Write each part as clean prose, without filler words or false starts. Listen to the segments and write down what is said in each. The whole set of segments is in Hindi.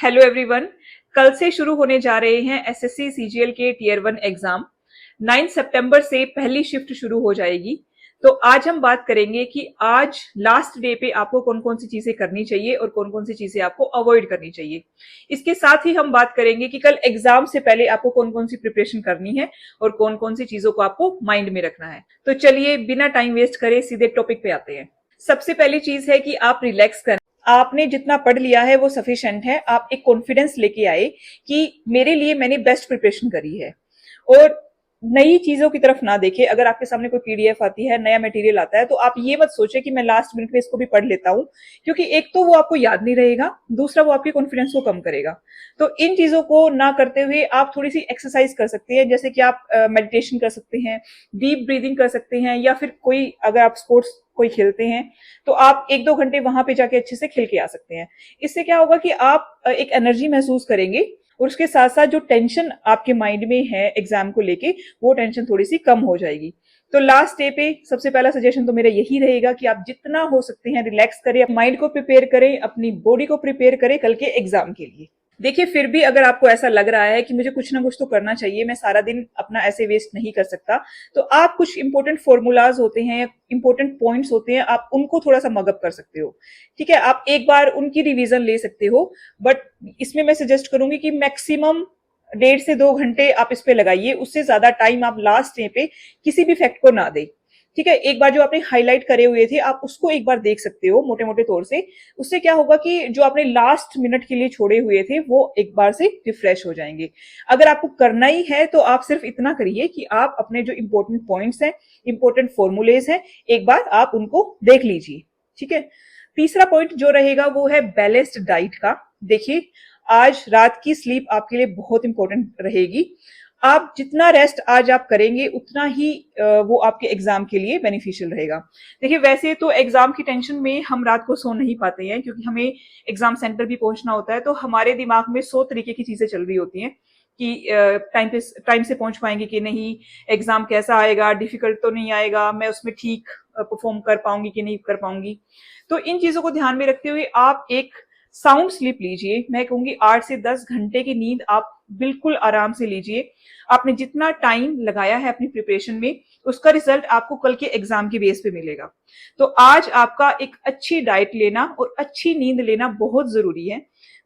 Hello everyone. कल से शुरू होने जा रहे हैं एसएससी सीजीएल के टीयर 1 एग्जाम। 9 सितंबर से पहली शिफ्ट शुरू हो जाएगी। तो आज हम बात करेंगे कि आज लास्ट डे पे आपको कौन कौन सी चीजें करनी चाहिए और कौन कौन सी चीजें आपको अवॉइड करनी चाहिए। इसके साथ ही हम बात करेंगे कि कल एग्जाम से पहले आपको कौन कौन सी प्रिपरेशन करनी है और कौन कौन सी चीजों को आपको माइंड में रखना है। तो चलिए बिना टाइम वेस्ट करे सीधे टॉपिक पे आते हैं। सबसे पहली चीज है कि आप रिलैक्स करें। आपने जितना पढ़ लिया है वो सफिशिएंट है। आप एक कॉन्फिडेंस लेके आए कि मेरे लिए मैंने बेस्ट प्रिपरेशन करी है और नई चीजों की तरफ ना देखे। अगर आपके सामने कोई पीडीएफ आती है, नया मटेरियल आता है, तो आप ये मत सोचे कि मैं लास्ट मिनट में इसको भी पढ़ लेता हूं, क्योंकि एक तो वो आपको याद नहीं रहेगा, दूसरा वो आपके कॉन्फिडेंस को कम करेगा। तो इन चीजों को ना करते हुए आप थोड़ी सी एक्सरसाइज कर सकते हैं, जैसे कि आप मेडिटेशन कर सकते हैं, डीप ब्रीदिंग कर सकते हैं, या फिर कोई अगर आप स्पोर्ट्स कोई खेलते हैं तो आप 1-2 घंटे वहां पे जाके अच्छे से खेल के आ सकते हैं। इससे क्या होगा कि आप एक एनर्जी महसूस करेंगे और उसके साथ साथ जो टेंशन आपके माइंड में है एग्जाम को लेके, वो टेंशन थोड़ी सी कम हो जाएगी। तो लास्ट डे पे सबसे पहला सजेशन तो मेरा यही रहेगा कि आप जितना हो सकते हैं रिलैक्स करें, माइंड को प्रिपेयर करें, अपनी बॉडी को प्रिपेयर करें कल के एग्जाम के लिए। देखिए, फिर भी अगर आपको ऐसा लग रहा है कि मुझे कुछ ना कुछ तो करना चाहिए, मैं सारा दिन अपना ऐसे वेस्ट नहीं कर सकता, तो आप कुछ इंपॉर्टेंट फॉर्मूलाज होते हैं, इंपॉर्टेंट पॉइंट्स होते हैं, आप उनको थोड़ा सा मगअप कर सकते हो। ठीक है, आप एक बार उनकी रिवीजन ले सकते हो, बट इसमें मैं सजेस्ट करूंगी कि मैक्सिमम 1.5 से 2 घंटे आप इस पे लगाइए। उससे ज्यादा टाइम आप लास्ट डे पे किसी भी फैक्ट को ना दे। ठीक है, एक बार जो आपने हाईलाइट करे हुए थे आप उसको एक बार देख सकते हो मोटे मोटे तौर से। उससे क्या होगा कि जो आपने लास्ट मिनट के लिए छोड़े हुए थे वो एक बार से रिफ्रेश हो जाएंगे। अगर आपको करना ही है तो आप सिर्फ इतना करिए कि आप अपने जो इंपॉर्टेंट पॉइंट्स हैं, इंपॉर्टेंट फॉर्मूलेज हैं, एक बार आप उनको देख लीजिए। ठीक है, तीसरा पॉइंट जो रहेगा वो है बैलेंस्ड डाइट का। देखिए, आज रात की स्लीप आपके लिए बहुत इंपॉर्टेंट रहेगी। आप जितना रेस्ट आज आप करेंगे उतना ही वो आपके एग्जाम के लिए बेनिफिशियल रहेगा। देखिए, वैसे तो एग्जाम की टेंशन में हम रात को सो नहीं पाते हैं, क्योंकि हमें एग्जाम सेंटर भी पहुंचना होता है, तो हमारे दिमाग में 100 तरीके की चीजें चल रही होती हैं कि टाइम से पहुंच पाएंगे कि नहीं, एग्जाम कैसा आएगा, डिफिकल्ट तो नहीं आएगा, मैं उसमें ठीक परफॉर्म कर पाऊंगी कि नहीं कर पाऊंगी। तो इन चीजों को ध्यान में रखते हुए आप एक साउंड स्लीप लीजिए। मैं कहूंगी 8 से 10 घंटे की नींद आप बिल्कुल आराम से लीजिए। आपने जितना टाइम लगाया है अपनी प्रिपरेशन में, उसका रिजल्ट आपको कल के एग्जाम के बेस पे मिलेगा। तो आज आपका एक अच्छी डाइट लेना और अच्छी नींद लेना बहुत जरूरी है।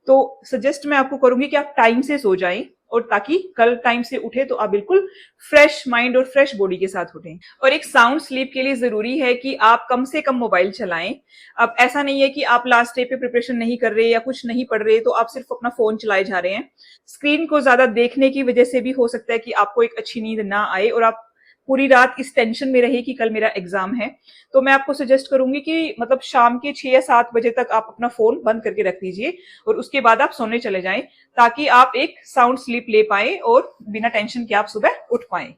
तो सजेस्ट मैं आपको करूंगी कि आप टाइम से सो जाएं, और ताकि कल टाइम से उठे तो आप बिल्कुल फ्रेश माइंड और फ्रेश बॉडी के साथ उठें। और एक साउंड स्लीप के लिए जरूरी है कि आप कम से कम मोबाइल चलाएं। अब ऐसा नहीं है कि आप लास्ट डे पे प्रिपरेशन नहीं कर रहे या कुछ नहीं पढ़ रहे तो आप सिर्फ अपना फोन चलाए जा रहे हैं। स्क्रीन को ज्यादा देखने की वजह से भी हो सकता है कि आपको एक अच्छी नींद ना आए और आप पूरी रात इस टेंशन में रहे कि कल मेरा एग्जाम है। तो मैं आपको सजेस्ट करूंगी कि मतलब शाम के 6 या 7 बजे तक आप अपना फोन बंद करके रख दीजिए और उसके बाद आप सोने चले जाएं, ताकि आप एक साउंड स्लीप ले पाए और बिना टेंशन के आप सुबह उठ पाए।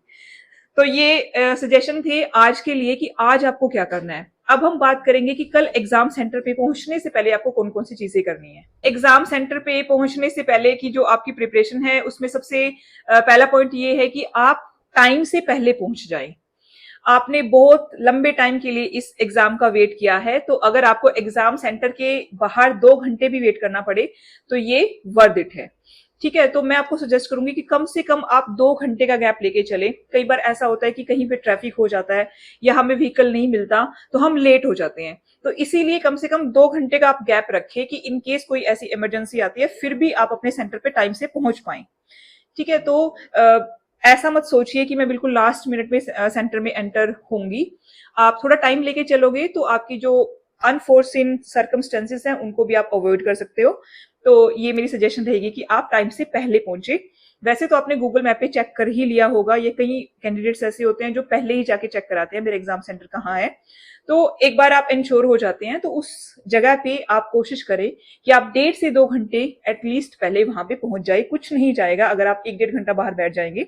तो ये सजेशन थे आज के लिए कि आज आपको क्या करना है। अब हम बात करेंगे कि कल एग्जाम सेंटर पे पहुंचने से पहले आपको कौन कौन सी चीजें करनी है। एग्जाम सेंटर पे पहुंचने से पहले की जो आपकी प्रिपरेशन है उसमें सबसे पहला पॉइंट ये है कि आप टाइम से पहले पहुंच जाएं। आपने बहुत लंबे टाइम के लिए इस एग्जाम का वेट किया है, तो अगर आपको एग्जाम सेंटर के बाहर 2 घंटे भी वेट करना पड़े तो ये वर्थ इट है। ठीक है, तो मैं आपको सजेस्ट करूंगी कि कम से कम आप 2 घंटे का गैप लेके चले। कई बार ऐसा होता है कि कहीं पे ट्रैफिक हो जाता है या हमें व्हीकल नहीं मिलता तो हम लेट हो जाते हैं। तो इसीलिए कम से कम 2 घंटे का आप गैप रखें कि इन केस कोई ऐसी इमरजेंसी आती है फिर भी आप अपने सेंटर पे टाइम से पहुंच पाए। ठीक है, तो ऐसा मत सोचिए कि मैं बिल्कुल लास्ट मिनट में सेंटर में एंटर होंगी। आप थोड़ा टाइम लेके चलोगे तो आपकी जो अनफोर्सिन सर्कमस्टेंसेस हैं उनको भी आप अवॉइड कर सकते हो। तो ये मेरी सजेशन रहेगी कि आप टाइम से पहले पहुंचे। वैसे तो आपने गूगल मैप पे चेक कर ही लिया होगा, ये कई कैंडिडेट्स ऐसे होते हैं जो पहले ही जाके चेक कराते हैं मेरे एग्जाम सेंटर कहाँ है। तो एक बार आप इंश्योर हो जाते हैं तो उस जगह पे आप कोशिश करें कि आप 1.5 से 2 घंटे एटलीस्ट पहले वहां पे पहुंच जाए। कुछ नहीं जाएगा अगर आप 1-1.5 घंटा बाहर बैठ जाएंगे,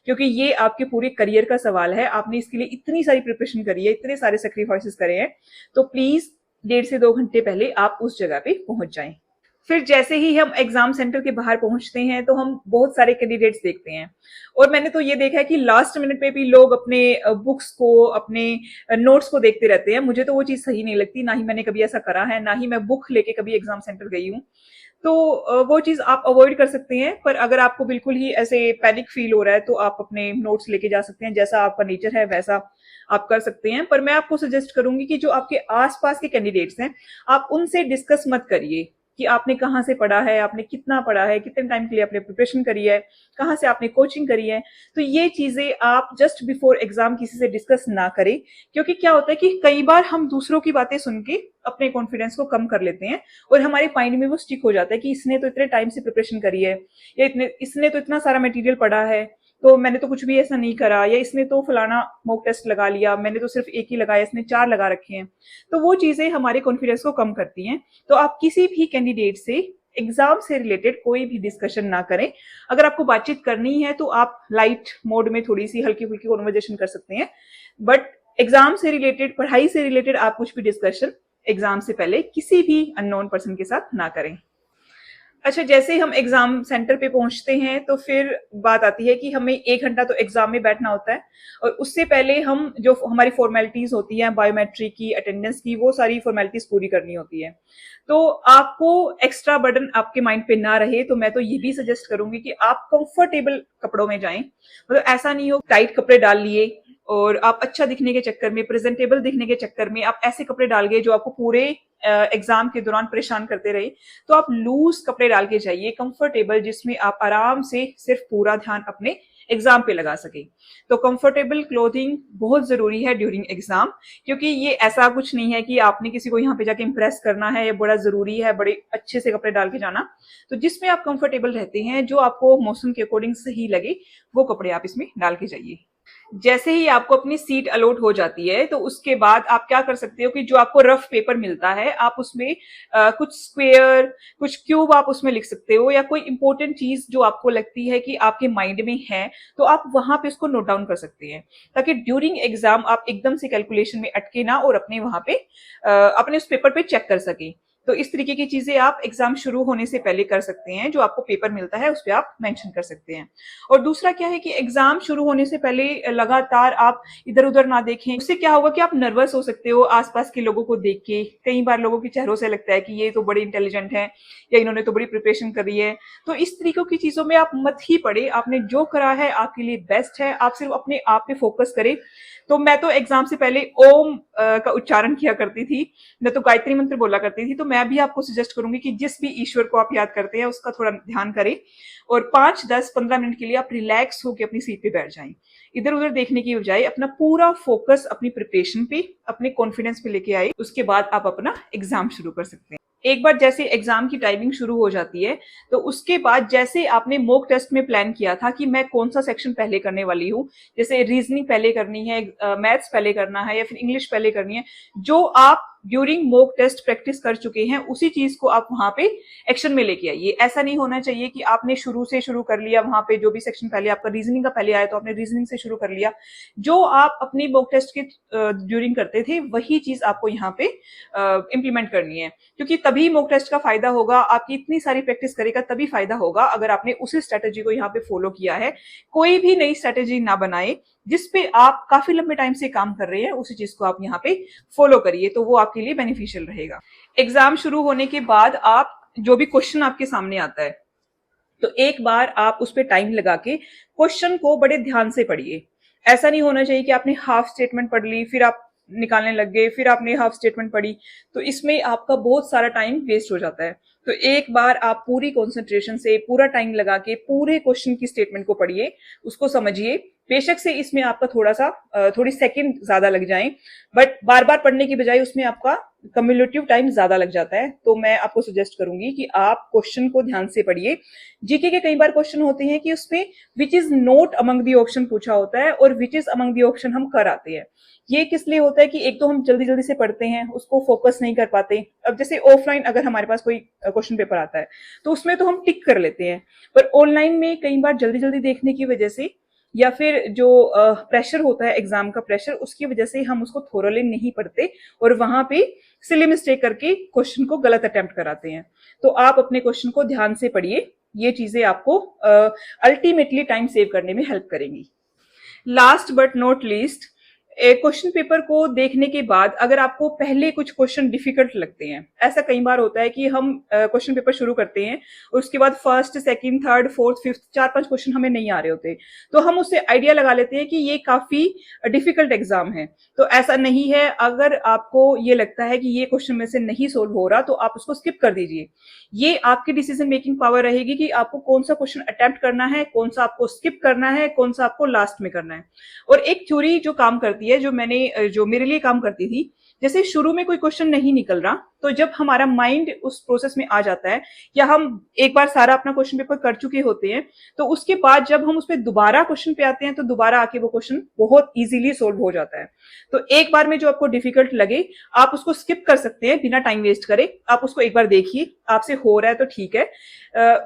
क्योंकि ये आपके पूरे करियर का सवाल है। आपने इसके लिए इतनी सारी प्रिपरेशन करी है, इतने सारे सेक्रीफाइसेस करे हैं, तो प्लीज 1.5 से 2 घंटे पहले आप उस जगह पे पहुंच जाएं। फिर जैसे ही हम एग्जाम सेंटर के बाहर पहुंचते हैं तो हम बहुत सारे कैंडिडेट्स देखते हैं, और मैंने तो ये देखा है कि लास्ट मिनट पे भी लोग अपने बुक्स को, अपने नोट्स को देखते रहते हैं। मुझे तो वो चीज सही नहीं लगती, ना ही मैंने कभी ऐसा करा है, ना ही मैं बुक लेके कभी एग्जाम सेंटर गई हूँ। तो वो चीज आप अवॉइड कर सकते हैं। पर अगर आपको बिल्कुल ही ऐसे पैनिक फील हो रहा है तो आप अपने नोट्स लेके जा सकते हैं, जैसा आपका नेचर है वैसा आप कर सकते हैं। पर मैं आपको सजेस्ट करूंगी कि जो आपके आसपास के कैंडिडेट्स हैं, आप उनसे डिस्कस मत करिए कि आपने कहाँ से पढ़ा है, आपने कितना पढ़ा है, कितने टाइम के लिए आपने प्रिपरेशन करी है, कहाँ से आपने कोचिंग करी है। तो ये चीजें आप जस्ट बिफोर एग्जाम किसी से डिस्कस ना करें, क्योंकि क्या होता है कि कई बार हम दूसरों की बातें सुन के अपने कॉन्फिडेंस को कम कर लेते हैं और हमारे माइंड में वो स्टिक हो जाता है कि इसने तो इतने टाइम से प्रिपरेशन करी है, या इतने इसने तो इतना सारा मटेरियल पढ़ा है, तो मैंने तो कुछ भी ऐसा नहीं करा, या इसने तो फलाना मॉक टेस्ट लगा लिया, मैंने तो सिर्फ एक ही लगाया, इसने 4 लगा रखे हैं। तो वो चीजें हमारे कॉन्फिडेंस को कम करती हैं। तो आप किसी भी कैंडिडेट से एग्जाम से रिलेटेड कोई भी डिस्कशन ना करें। अगर आपको बातचीत करनी है तो आप लाइट मोड में थोड़ी सी हल्की फुल्की कॉन्वर्जेशन कर सकते हैं, बट एग्जाम से रिलेटेड, पढ़ाई से रिलेटेड आप कुछ भी डिस्कशन एग्जाम से पहले किसी भी अननोन पर्सन के साथ ना करें। अच्छा, जैसे हम एग्जाम सेंटर पे पहुंचते हैं तो फिर बात आती है कि हमें 1 घंटा तो एग्जाम में बैठना होता है, और उससे पहले हम जो हमारी फॉर्मेलिटीज होती हैं, बायोमेट्रिक की, अटेंडेंस की, वो सारी फॉर्मेलिटीज पूरी करनी होती है। तो आपको एक्स्ट्रा बर्डन आपके माइंड पे ना रहे तो मैं तो ये भी सजेस्ट करूंगी कि आप कंफर्टेबल कपड़ों में जाएं। मतलब ऐसा नहीं हो टाइट कपड़े डाल लिए और आप अच्छा दिखने के चक्कर में, प्रेजेंटेबल दिखने के चक्कर में आप ऐसे कपड़े डाल गए जो आपको पूरे एग्जाम के दौरान परेशान करते रहे। तो आप लूज कपड़े डाल के जाइए, कंफर्टेबल, जिसमें आप आराम से सिर्फ पूरा ध्यान अपने एग्जाम पे लगा सके। तो कंफर्टेबल क्लोथिंग बहुत जरूरी है ड्यूरिंग एग्जाम, क्योंकि ये ऐसा कुछ नहीं है कि आपने किसी को यहाँ पे जाके इंप्रेस करना है, ये बड़ा जरूरी है बड़े अच्छे से कपड़े डाल के जाना। तो जिसमें आप कंफर्टेबल रहते हैं, जो आपको मौसम के अकॉर्डिंग सही लगे, वो कपड़े आप इसमें डाल के जाइए। जैसे ही आपको अपनी सीट अलॉट हो जाती है तो उसके बाद आप क्या कर सकते हो कि जो आपको रफ पेपर मिलता है, आप उसमें कुछ स्क्वायर, कुछ क्यूब आप उसमें लिख सकते हो, या कोई इंपॉर्टेंट चीज जो आपको लगती है कि आपके माइंड में है, तो आप वहां पे उसको नोट डाउन कर सकते हैं, ताकि ड्यूरिंग एग्जाम आप एकदम से कैलकुलेशन में अटके ना और अपने वहां पे अपने उस पेपर पे चेक कर सके। तो इस तरीके की चीजें आप एग्जाम शुरू होने से पहले कर सकते हैं, जो आपको पेपर मिलता है उस पर आप मेंशन कर सकते हैं। और दूसरा क्या है कि एग्जाम शुरू होने से पहले लगातार आप इधर उधर ना देखें। उससे क्या होगा कि आप नर्वस हो सकते हो आसपास के लोगों को देख के। कई बार लोगों के चेहरों से लगता है कि ये तो बड़े इंटेलिजेंट है, या इन्होंने तो बड़ी प्रिपरेशन करी है। तो इस तरीकों की चीजों में आप मत ही पड़े। आपने जो करा है आपके लिए बेस्ट है, आप सिर्फ अपने आप पे फोकस करें। तो मैं तो एग्जाम से पहले ओम का उच्चारण किया करती थी, मैं तो गायत्री मंत्र बोला करती थी। तो मैं भी आपको सजेस्ट करूंगी कि जिस भी ईश्वर को आप याद करते हैं उसका थोड़ा ध्यान करें, और 5, 10, 15 मिनट के लिए आप रिलैक्स होकर अपनी सीट पे बैठ जाएं। इधर उधर देखने की बजाय अपना पूरा फोकस अपनी प्रिपरेशन पे, अपने कॉन्फिडेंस पे लेके आए। उसके बाद आप अपना एग्जाम शुरू कर सकते हैं। एक बार जैसे एग्जाम की टाइमिंग शुरू हो जाती है, तो उसके बाद जैसे आपने मॉक टेस्ट में प्लान किया था कि मैं कौन सा सेक्शन पहले करने वाली हूँ, जैसे रीजनिंग पहले करनी है, मैथ्स पहले करना है, या फिर इंग्लिश पहले करनी है, जो आप ड्यूरिंग मॉक टेस्ट प्रैक्टिस कर चुके हैं उसी चीज को आप वहां पे एक्शन में लेके आइए। ऐसा नहीं होना चाहिए कि आपने शुरू से शुरू कर लिया, वहां पे जो भी सेक्शन पहले आपका रीजनिंग का पहले आया तो आपने रीजनिंग से शुरू कर लिया। जो आप अपनी मॉक टेस्ट के ड्यूरिंग करते थे वही चीज आपको यहाँ पे इंप्लीमेंट करनी है, क्योंकि तभी मॉक टेस्ट का फायदा होगा। आपकी इतनी सारी प्रैक्टिस करेगा तभी फायदा होगा अगर आपने उसी स्ट्रेटेजी को यहाँ पे फॉलो किया है। कोई भी नई स्ट्रेटेजी ना बनाए, जिसपे आप काफी लंबे टाइम से काम कर रहे हैं उसी चीज को आप यहाँ पे फॉलो करिए, तो वो आपके लिए बेनिफिशियल रहेगा। एग्जाम शुरू होने के बाद आप जो भी क्वेश्चन आपके सामने आता है, तो एक बार आप उस पर टाइम लगा के क्वेश्चन को बड़े ध्यान से पढ़िए। ऐसा नहीं होना चाहिए कि आपने हाफ स्टेटमेंट पढ़ ली, फिर आप निकालने लग गए, फिर आपने हाफ स्टेटमेंट पढ़ी, तो इसमें आपका बहुत सारा टाइम वेस्ट हो जाता है। तो एक बार आप पूरी कंसंट्रेशन से पूरा टाइम लगा के पूरे क्वेश्चन की स्टेटमेंट को पढ़िए, उसको समझिए। बेशक से इसमें आपका थोड़ी सेकंड ज्यादा लग जाए, बट बार बार पढ़ने की बजाय उसमें आपका कम्युलेटिव टाइम ज्यादा लग जाता है। तो मैं आपको सजेस्ट करूंगी कि आप क्वेश्चन को ध्यान से पढ़िए। जीके के कई बार क्वेश्चन होते हैं कि उसमें which is not among the option पूछा होता है, और which is among the option हम कर आते हैं। ये किस लिए होता है कि एक तो हम जल्दी जल्दी से पढ़ते हैं, उसको फोकस नहीं कर पाते। अब जैसे ऑफलाइन अगर हमारे पास कोई क्वेश्चन पेपर आता है तो उसमें तो हम टिक कर लेते हैं, पर ऑनलाइन में कई बार जल्दी जल्दी देखने की वजह से, या फिर जो प्रेशर होता है एग्जाम का प्रेशर, उसकी वजह से हम उसको थोरली नहीं पढ़ते और वहां पे सिली मिस्टेक करके क्वेश्चन को गलत अटेम्प्ट कराते हैं। तो आप अपने क्वेश्चन को ध्यान से पढ़िए, ये चीजें आपको अल्टीमेटली टाइम सेव करने में हेल्प करेंगी। Last but not least, question paper को देखने के बाद अगर आपको पहले कुछ क्वेश्चन डिफिकल्ट लगते हैं, ऐसा कई बार होता है कि हम क्वेश्चन पेपर शुरू करते हैं और उसके बाद first, second, third, fourth, fifth 4-5 question हमें नहीं आ रहे होते, तो हम उससे आइडिया लगा लेते हैं कि ये काफी डिफिकल्ट एग्जाम है। तो ऐसा नहीं है। अगर आपको ये लगता है कि ये क्वेश्चन में से नहीं सोल्व हो रहा तो आप उसको स्किप कर दीजिए। ये आपकी डिसीजन मेकिंग पावर रहेगी कि आपको कौन सा क्वेश्चन अटेम्प्ट करना है, कौन सा आपको स्किप करना है, कौन सा आपको लास्ट में करना है। और एक थ्योरी जो काम करती है, जो मेरे लिए काम करती थी, जैसे शुरू में कोई क्वेश्चन नहीं निकल रहा, तो जब हमारा माइंड उस प्रोसेस में आ जाता है, या हम एक बार सारा अपना क्वेश्चन पेपर कर चुके होते हैं, तो उसके बाद जब हम उस पर दोबारा क्वेश्चन पे आते हैं तो दोबारा आके वो क्वेश्चन बहुत इजीली सोल्व हो जाता है। तो एक बार में जो आपको डिफिकल्ट लगे, आप उसको स्किप कर सकते हैं बिना टाइम वेस्ट करे। आप उसको एक बार देखिए, आपसे हो रहा है तो ठीक है,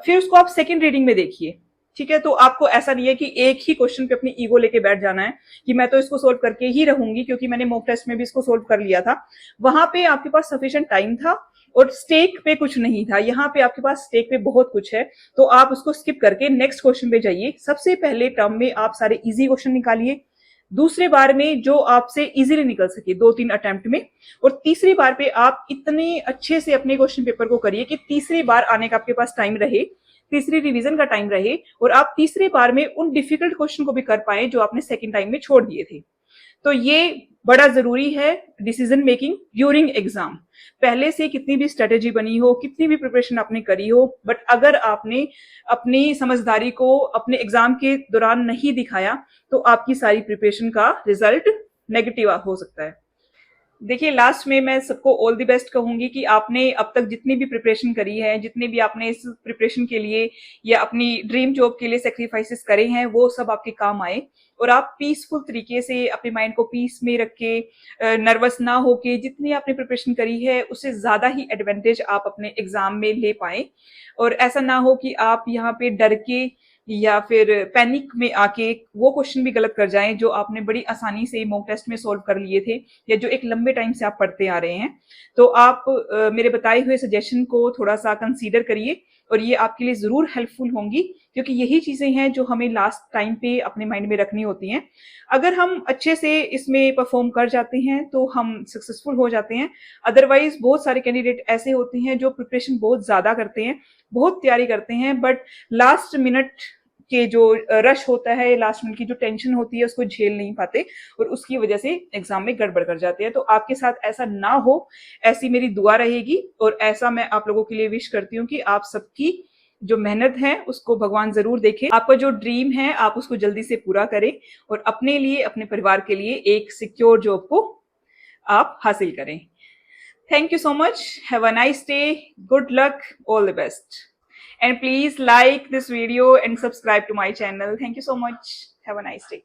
फिर उसको आप सेकेंड रीडिंग में देखिए। ठीक है, तो आपको ऐसा नहीं है कि एक ही क्वेश्चन पे अपनी ईगो लेके बैठ जाना है कि मैं तो इसको सोल्व करके ही रहूंगी क्योंकि मैंने मॉक टेस्ट में भी इसको सोल्व कर लिया था। वहां पे आपके पास सफिशिएंट टाइम था और स्टेक पे कुछ नहीं था। यहाँ पे आपके पास स्टेक पे बहुत कुछ है, तो आप उसको स्किप करके नेक्स्ट क्वेश्चन पे जाइए। सबसे पहले टर्म में आप सारे इजी क्वेश्चन निकालिए, दूसरे बार में जो आपसे इजीली निकल सके 2-3 अटेम्प्ट में, और तीसरी बार पे आप इतने अच्छे से अपने क्वेश्चन पेपर को करिए कि तीसरी बार आने का आपके पास टाइम रहे, तीसरी रिवीजन का टाइम रहे, और आप तीसरी बार में उन डिफिकल्ट क्वेश्चन को भी कर पाए जो आपने सेकंड टाइम में छोड़ दिए थे। तो ये बड़ा जरूरी है डिसीजन मेकिंग ड्यूरिंग एग्जाम। पहले से कितनी भी स्ट्रेटेजी बनी हो, कितनी भी प्रिपरेशन आपने करी हो, बट अगर आपने अपनी समझदारी को अपने एग्जाम के दौरान नहीं दिखाया तो आपकी सारी प्रिपरेशन का रिजल्ट नेगेटिव हो सकता है। देखिए, लास्ट में मैं सबको ऑल द बेस्ट कहूंगी कि आपने अब तक जितनी भी प्रिपरेशन करी है, जितने भी आपने इस प्रिपरेशन के लिए या अपनी ड्रीम जॉब के लिए सेक्रीफाइसेस करे हैं, वो सब आपके काम आए और आप पीसफुल तरीके से अपने माइंड को पीस में रख के, नर्वस ना होके जितनी आपने प्रिपरेशन करी है उससे ज्यादा ही एडवांटेज आप अपने एग्जाम में ले पाए। और ऐसा ना हो कि आप यहाँ पे डर के या फिर पैनिक में आके वो क्वेश्चन भी गलत कर जाएं जो आपने बड़ी आसानी से मॉक टेस्ट में सॉल्व कर लिए थे, या जो एक लंबे टाइम से आप पढ़ते आ रहे हैं। तो आप मेरे बताए हुए सजेशन को थोड़ा सा कंसीडर करिए और ये आपके लिए जरूर हेल्पफुल होंगी, क्योंकि यही चीजें हैं जो हमें लास्ट टाइम पे अपने माइंड में रखनी होती हैं। अगर हम अच्छे से इसमें परफॉर्म कर जाते हैं तो हम सक्सेसफुल हो जाते हैं। अदरवाइज बहुत सारे कैंडिडेट ऐसे होते हैं जो प्रिपरेशन बहुत ज्यादा करते हैं, बहुत तैयारी करते हैं, बट लास्ट मिनट के जो रश होता है, लास्ट मिनट की जो टेंशन होती है, उसको झेल नहीं पाते और उसकी वजह से एग्जाम में गड़बड़ कर जाते हैं। तो आपके साथ ऐसा ना हो, ऐसी मेरी दुआ रहेगी, और ऐसा मैं आप लोगों के लिए विश करती हूँ कि आप सबकी जो मेहनत है उसको भगवान जरूर देखे। आपका जो ड्रीम है आप उसको जल्दी से पूरा करें और अपने लिए, अपने परिवार के लिए एक सिक्योर जॉब को आप हासिल करें। Thank you so much. Have a nice day. Good luck. All the best. And please like this video and subscribe to my channel. Thank you so much. Have a nice day.